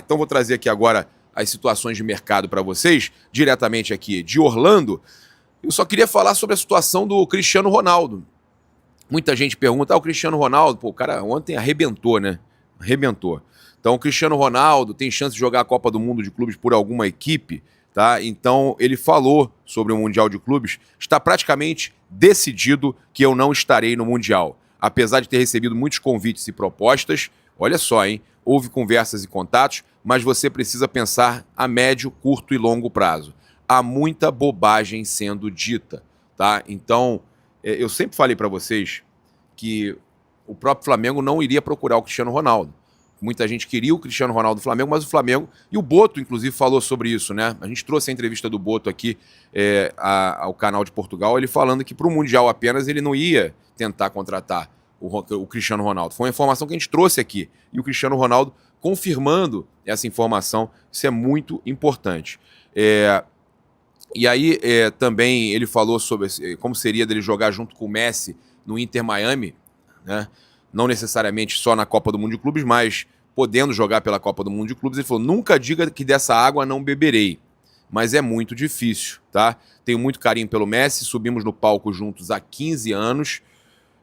Então vou trazer aqui agora as situações de mercado para vocês, diretamente aqui de Orlando. Eu só queria falar sobre a situação do Cristiano Ronaldo. Muita gente pergunta, o Cristiano Ronaldo, pô, o cara ontem arrebentou, né? Arrebentou. Então o Cristiano Ronaldo tem chance de jogar a Copa do Mundo de Clubes por alguma equipe, tá? Então ele falou sobre o Mundial de Clubes, está praticamente decidido que eu não estarei no Mundial. Apesar de ter recebido muitos convites e propostas, olha só, hein? Houve conversas e contatos, mas você precisa pensar a médio, curto e longo prazo. Há muita bobagem sendo dita, tá? Então, eu sempre falei para vocês que o próprio Flamengo não iria procurar o Cristiano Ronaldo. Muita gente queria o Cristiano Ronaldo do Flamengo, mas o Flamengo... E o Boto, inclusive, falou sobre isso, né? A gente trouxe a entrevista do Boto aqui ao canal de Portugal, ele falando que para o Mundial apenas ele não ia tentar contratar o Cristiano Ronaldo. Foi uma informação que a gente trouxe aqui. E o Cristiano Ronaldo confirmando essa informação. Isso é muito importante. E aí também ele falou sobre como seria dele jogar junto com o Messi no Inter Miami, né? Não necessariamente só na Copa do Mundo de Clubes, mas podendo jogar pela Copa do Mundo de Clubes. Ele falou, nunca diga que dessa água não beberei, mas é muito difícil, tá? Tenho muito carinho pelo Messi, subimos no palco juntos há 15 anos.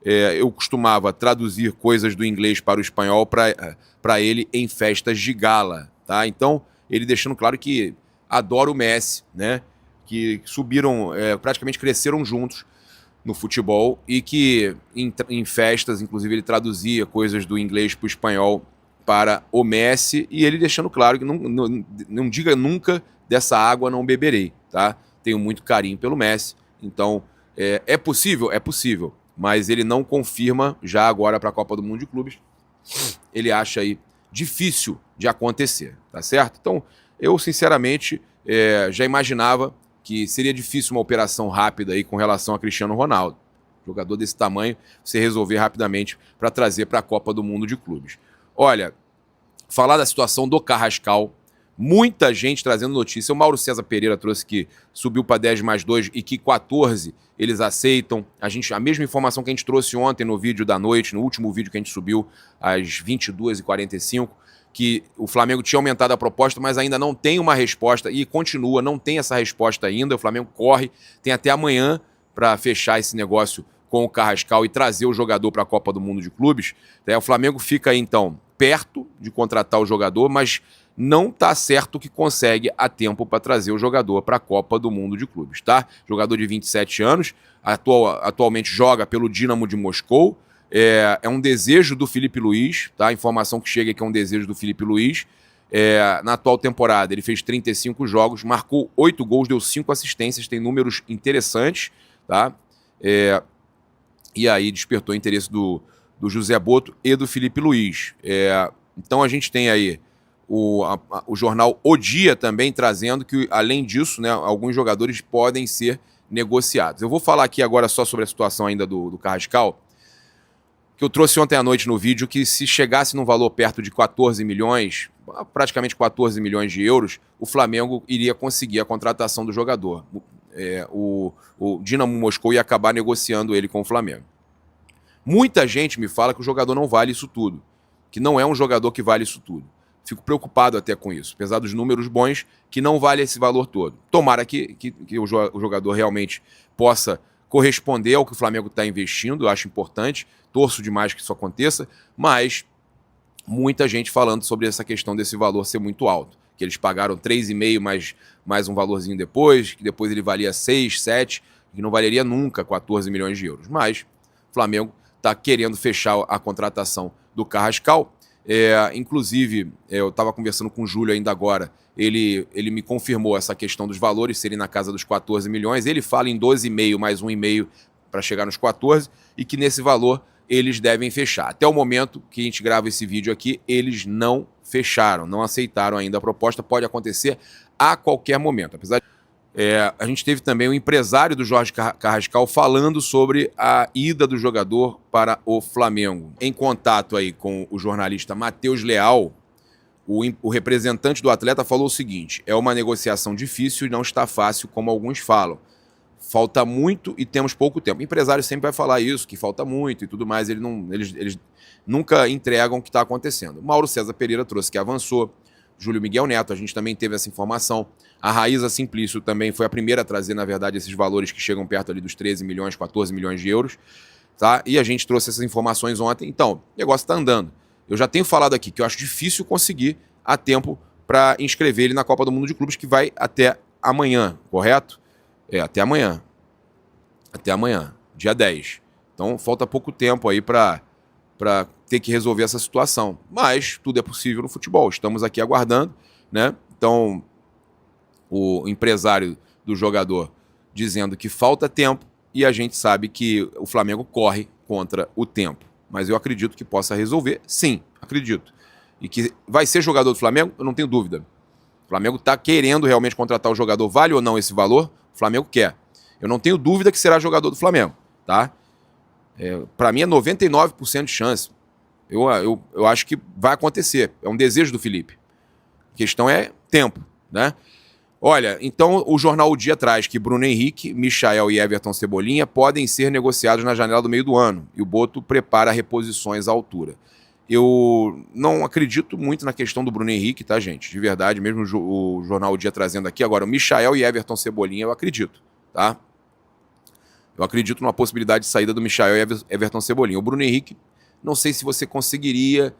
Eu costumava traduzir coisas do inglês para o espanhol para ele em festas de gala, tá? Então, ele deixando claro que adora o Messi, né? Que subiram, praticamente cresceram juntos no futebol e que em festas, inclusive, ele traduzia coisas do inglês para o espanhol para o Messi, e ele deixando claro que não diga nunca dessa água não beberei, tá? Tenho muito carinho pelo Messi, então é possível? É possível, mas ele não confirma já agora para a Copa do Mundo de Clubes. Ele acha aí difícil de acontecer, tá certo? Então, eu sinceramente já imaginava que seria difícil uma operação rápida aí com relação a Cristiano Ronaldo. Jogador desse tamanho, você resolver rapidamente para trazer para a Copa do Mundo de Clubes. Olha, falar da situação do Carrascal, muita gente trazendo notícia. O Mauro César Pereira trouxe que subiu para 10+2 e que 14 eles aceitam. A mesma informação que a gente trouxe ontem no vídeo da noite, no último vídeo que a gente subiu às 22h45, que o Flamengo tinha aumentado a proposta, mas ainda não tem uma resposta e continua, não tem essa resposta ainda. O Flamengo corre, tem até amanhã para fechar esse negócio com o Carrascal e trazer o jogador para a Copa do Mundo de Clubes. O Flamengo fica aí, então, perto de contratar o jogador, mas não está certo que consegue a tempo para trazer o jogador para a Copa do Mundo de Clubes, tá? Jogador de 27 anos, atualmente joga pelo Dinamo de Moscou. É um desejo do Filipe Luís, tá? A informação que chega é que é um desejo do Filipe Luís. Na atual temporada, ele fez 35 jogos, marcou 8 gols, deu 5 assistências, tem números interessantes, tá? E aí despertou o interesse do José Boto e do Filipe Luís. Então a gente tem aí o jornal O Dia também trazendo que, além disso, né, alguns jogadores podem ser negociados. Eu vou falar aqui agora só sobre a situação ainda do Carrascal, que eu trouxe ontem à noite no vídeo, que se chegasse num valor perto de 14 milhões, praticamente 14 milhões de euros, o Flamengo iria conseguir a contratação do jogador. O Dinamo Moscou ia acabar negociando ele com o Flamengo. Muita gente me fala que o jogador não vale isso tudo, que não é um jogador que vale isso tudo. Fico preocupado até com isso, apesar dos números bons, que não vale esse valor todo. Tomara que o jogador realmente possa corresponder ao que o Flamengo está investindo, eu acho importante, torço demais que isso aconteça, mas muita gente falando sobre essa questão desse valor ser muito alto, que eles pagaram 3,5 mais um valorzinho depois, que depois ele valia 6, 7, que não valeria nunca 14 milhões de euros. Mas o Flamengo está querendo fechar a contratação do Carrascal. Inclusive, eu estava conversando com o Júlio ainda agora, ele me confirmou essa questão dos valores serem na casa dos 14 milhões, ele fala em 12,5 mais 1,5 para chegar nos 14, e que nesse valor eles devem fechar. Até o momento que a gente grava esse vídeo aqui, eles não fecharam, não aceitaram ainda a proposta, pode acontecer a qualquer momento. Apesar de... a gente teve também o empresário do Jorge Carrascal falando sobre a ida do jogador para o Flamengo. Em contato aí com o jornalista Matheus Leal, o representante do atleta falou o seguinte: é uma negociação difícil e não está fácil, como alguns falam. Falta muito e temos pouco tempo. O empresário sempre vai falar isso, que falta muito e tudo mais. Eles nunca entregam o que está acontecendo. Mauro César Pereira trouxe que avançou. Júlio Miguel Neto, a gente também teve essa informação. A Raíza Simplício também foi a primeira a trazer, na verdade, esses valores que chegam perto ali dos 13 milhões, 14 milhões de euros, tá? E a gente trouxe essas informações ontem. Então, o negócio está andando. Eu já tenho falado aqui que eu acho difícil conseguir a tempo para inscrever ele na Copa do Mundo de Clubes, que vai até amanhã, correto? Até amanhã. Até amanhã, dia 10. Então, falta pouco tempo aí para ter que resolver essa situação. Mas tudo é possível no futebol. Estamos aqui aguardando, né? Então, o empresário do jogador dizendo que falta tempo e a gente sabe que o Flamengo corre contra o tempo. Mas eu acredito que possa resolver, sim, acredito. E que vai ser jogador do Flamengo, eu não tenho dúvida. O Flamengo está querendo realmente contratar o jogador, vale ou não esse valor? O Flamengo quer. Eu não tenho dúvida que será jogador do Flamengo, tá? Para mim é 99% de chance. Eu acho que vai acontecer. É um desejo do Felipe. A questão é tempo, né? Olha, então o jornal O Dia traz que Bruno Henrique, Michael e Everton Cebolinha podem ser negociados na janela do meio do ano. E o Boto prepara reposições à altura. Eu não acredito muito na questão do Bruno Henrique, tá, gente? De verdade, mesmo o jornal O Dia trazendo aqui. Agora, o Michael e Everton Cebolinha eu acredito, tá? Eu acredito numa possibilidade de saída do Michael e Everton Cebolinha. O Bruno Henrique, não sei se você conseguiria,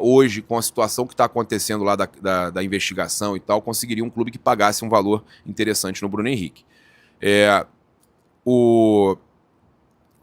hoje, com a situação que está acontecendo lá da investigação e tal, conseguiria um clube que pagasse um valor interessante no Bruno Henrique. O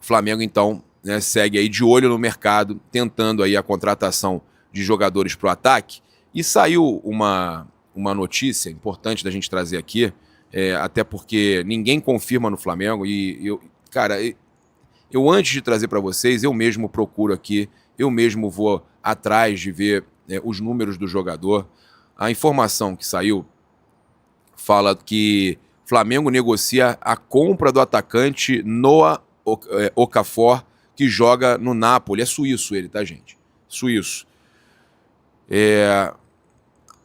Flamengo, então, né, segue aí de olho no mercado, tentando aí a contratação de jogadores para o ataque. E saiu uma notícia importante da gente trazer aqui, até porque ninguém confirma no Flamengo. E eu antes de trazer para vocês, eu mesmo procuro aqui, eu mesmo vou atrás de ver os números do jogador. A informação que saiu fala que o Flamengo negocia a compra do atacante Noah Okafor, que joga no Napoli. É suíço ele, tá, gente? Suíço.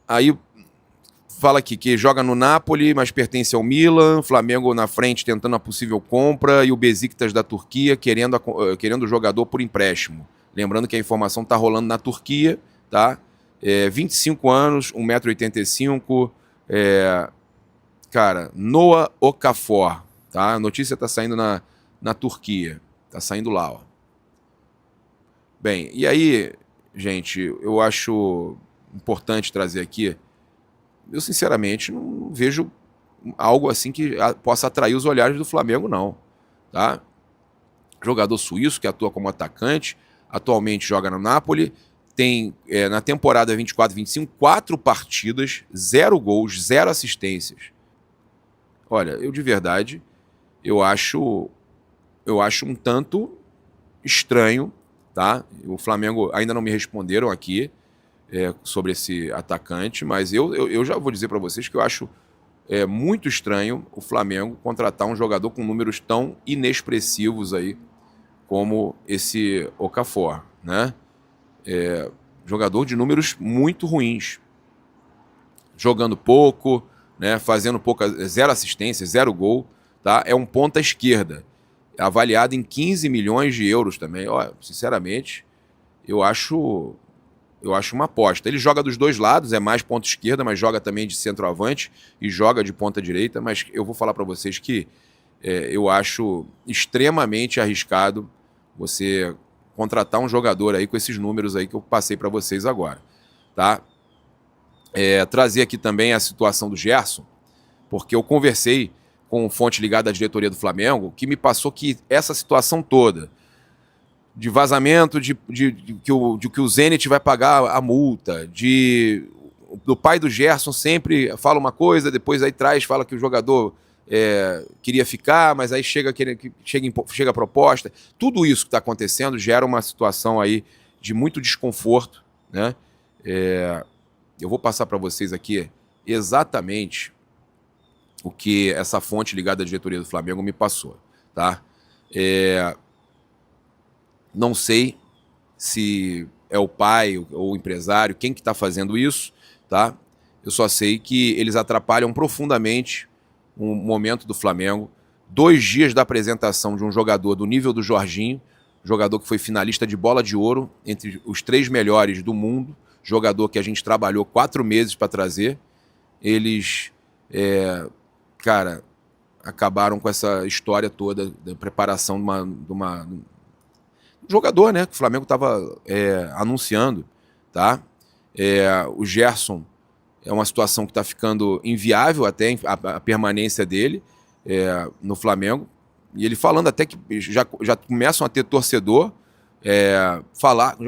Aí fala aqui que joga no Napoli, mas pertence ao Milan. Flamengo na frente tentando a possível compra e o Besiktas da Turquia querendo o jogador por empréstimo. Lembrando que a informação está rolando na Turquia, tá? 25 anos, 1,85 m. Cara, Noah Okafor, tá? A notícia está saindo na Turquia. Tá saindo lá, ó. Bem, e aí, gente, eu acho importante trazer aqui. Eu, sinceramente, não vejo algo assim que possa atrair os olhares do Flamengo, não. Tá? Jogador suíço que atua como atacante, atualmente joga no Napoli, tem na temporada 24-25, 4 partidas, 0 gols, 0 assistências. Olha, eu de verdade, eu acho um tanto estranho, tá? O Flamengo ainda não me responderam aqui sobre esse atacante, mas eu já vou dizer para vocês que eu acho muito estranho o Flamengo contratar um jogador com números tão inexpressivos aí como esse Okafor, né? Jogador de números muito ruins, jogando pouco, né? Fazendo pouca, 0 assistência, 0 gol, tá? É um ponta esquerda, avaliado em 15 milhões de euros também. Ó, sinceramente, eu acho uma aposta. Ele joga dos dois lados, é mais ponta esquerda, mas joga também de centroavante e joga de ponta direita. Mas eu vou falar para vocês que eu acho extremamente arriscado você contratar um jogador aí com esses números aí que eu passei para vocês agora, tá? Trazer aqui também a situação do Gerson, porque eu conversei com fonte ligada à diretoria do Flamengo, que me passou que essa situação toda de vazamento, de que o Zenit vai pagar a multa, do pai do Gerson sempre fala uma coisa, depois aí fala que o jogador queria ficar, mas aí chega a proposta. Tudo isso que está acontecendo gera uma situação aí de muito desconforto, né? Eu vou passar para vocês aqui exatamente o que essa fonte ligada à diretoria do Flamengo me passou, tá? Não sei se é o pai ou o empresário, quem que está fazendo isso, tá? Eu só sei que eles atrapalham profundamente um momento do Flamengo. 2 dias da apresentação de um jogador do nível do Jorginho, jogador que foi finalista de Bola de Ouro, entre os 3 melhores do mundo, jogador que a gente trabalhou 4 meses para trazer. Eles, cara, acabaram com essa história toda da preparação de um jogador, né? Que o Flamengo estava anunciando, tá? O Gerson é uma situação que está ficando inviável até a permanência dele no Flamengo. E ele falando até que já começam a ter torcedor já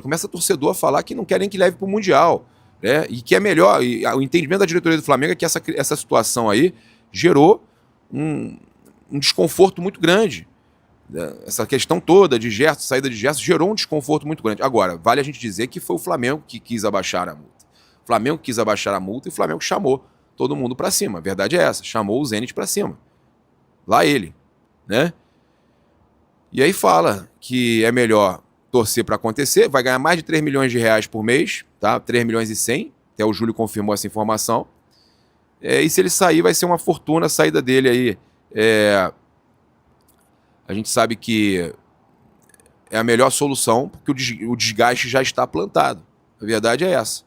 começa torcedor a falar que não quer nem que leve para o Mundial. Né? E que é melhor. E o entendimento da diretoria do Flamengo é que essa situação aí gerou um desconforto muito grande. Né? Essa questão toda de Gerson, saída de Gerson, gerou um desconforto muito grande. Agora, vale a gente dizer que foi o Flamengo que quis abaixar a multa. O Flamengo quis abaixar a multa e o Flamengo chamou todo mundo para cima. A verdade é essa, chamou o Zenit para cima. Lá ele, né? E aí fala que é melhor torcer para acontecer, vai ganhar mais de 3 milhões de reais por mês, tá? 3 milhões e 100, até o Júlio confirmou essa informação. E se ele sair, vai ser uma fortuna a saída dele aí. A gente sabe que é a melhor solução, porque o desgaste já está plantado. A verdade é essa.